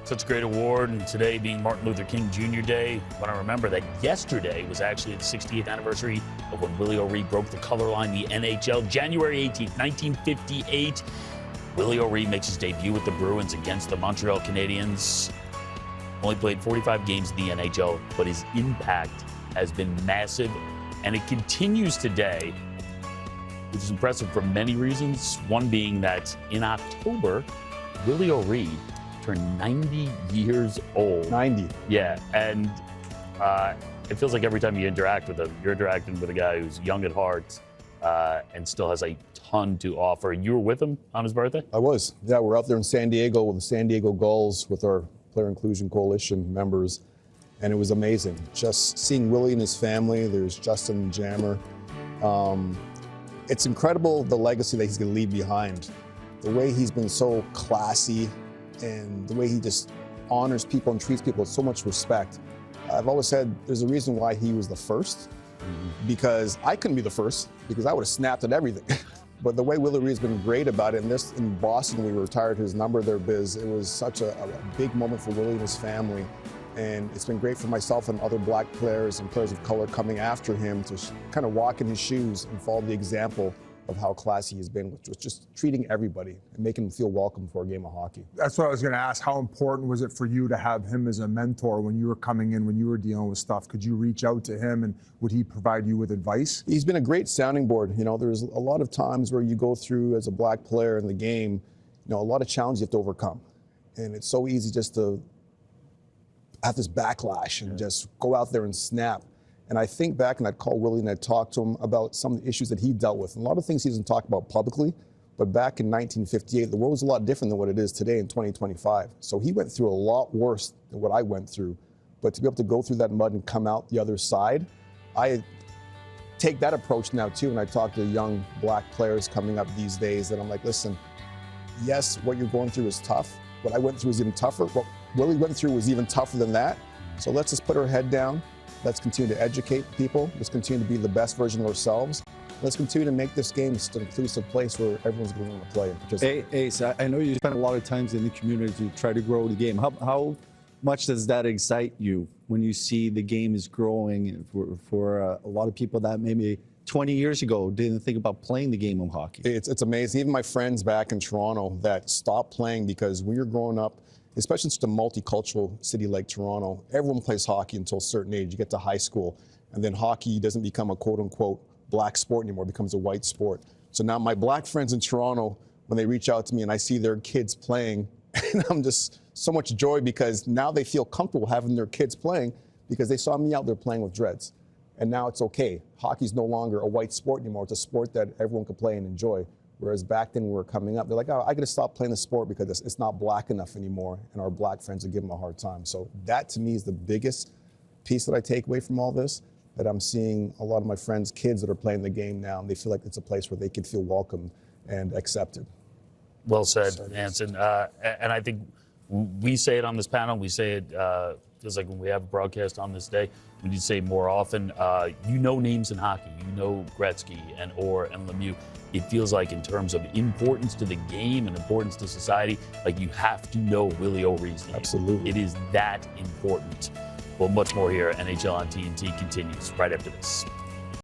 Such a great award, and today being Martin Luther King Jr. Day, I want to remember that yesterday was actually the 60th anniversary of when Willie O'Ree broke the color line, the NHL, January 18th, 1958. Willie O'Ree makes his debut with the Bruins against the Montreal Canadiens. Only played 45 games in the NHL, but his impact has been massive, and it continues today, which is impressive for many reasons. One being that in October, Willie O'Ree turned 90 years old. 90. Yeah, and it feels like every time you interact with him, you're interacting with a guy who's young at heart and still has a ton to offer. You were with him on his birthday? I was. Yeah, we're out there in San Diego with the San Diego Gulls with our Player Inclusion Coalition members, and it was amazing. Just seeing Willie and his family. There's Justin and Jammer. It's incredible the legacy that he's going to leave behind. The way he's been so classy, and the way he just honors people and treats people with so much respect. I've always said there's a reason why he was the first, because I couldn't be the first, because I would have snapped at everything. But the way Willie O'Ree has been great about it, and this in Boston, we retired his number there, Biz, it was such a big moment for Willie and his family. And it's been great for myself and other black players and players of color coming after him to kind of walk in his shoes and follow the example of how classy he's been, which was just treating everybody and making them feel welcome for a game of hockey. That's what I was going to ask. How important was it for you to have him as a mentor when you were coming in, when you were dealing with stuff? Could you reach out to him, and would he provide you with advice? He's been a great sounding board. You know, there's a lot of times where you go through as a black player in the game, you know, a lot of challenges you have to overcome. And it's so easy just to have this backlash and just go out there and snap. And I think back, and I'd call Willie and I'd talk to him about some of the issues that he dealt with. And a lot of things he doesn't talk about publicly, but back in 1958, the world was a lot different than what it is today in 2025. So he went through a lot worse than what I went through. But to be able to go through that mud and come out the other side, I take that approach now too. And I talk to young black players coming up these days that I'm like, listen, yes, what you're going through is tough. What I went through is even tougher. What Willie went through was even tougher than that. So let's just put our head down. Let's continue to educate people. Let's continue to be the best version of ourselves. Let's continue to make this game just an inclusive place where everyone's going to want to play. Hey, Ace, I know you spend a lot of times in the community to try to grow the game. How much does that excite you when you see the game is growing for a lot of people that maybe 20 years ago didn't think about playing the game of hockey? It's amazing. Even my friends back in Toronto that stopped playing, because when you're growing up, especially in such a multicultural city like Toronto, everyone plays hockey until a certain age. You get to high school, and then hockey doesn't become a quote-unquote black sport anymore. It becomes a white sport. So now my black friends in Toronto, when they reach out to me and I see their kids playing, and I'm just so much joy, because now they feel comfortable having their kids playing because they saw me out there playing with dreads. And now it's okay. Hockey's no longer a white sport anymore. It's a sport that everyone can play and enjoy. Whereas back then when we were coming up, they're like, oh, I got to stop playing the sport because it's not black enough anymore. And our black friends would give them a hard time. So that to me is the biggest piece that I take away from all this, that I'm seeing a lot of my friends' kids that are playing the game now, and they feel like it's a place where they can feel welcome and accepted. Well said, Anson. And I think we say it on this panel. We say it, feels like when we have a broadcast on this day, we need to say it more often. You know names in hockey. You know Gretzky and Orr and Lemieux. It feels like in terms of importance to the game and importance to society, like you have to know Willie O'Ree's name. Absolutely. It is that important. Well, much more here. NHL on TNT continues right after this.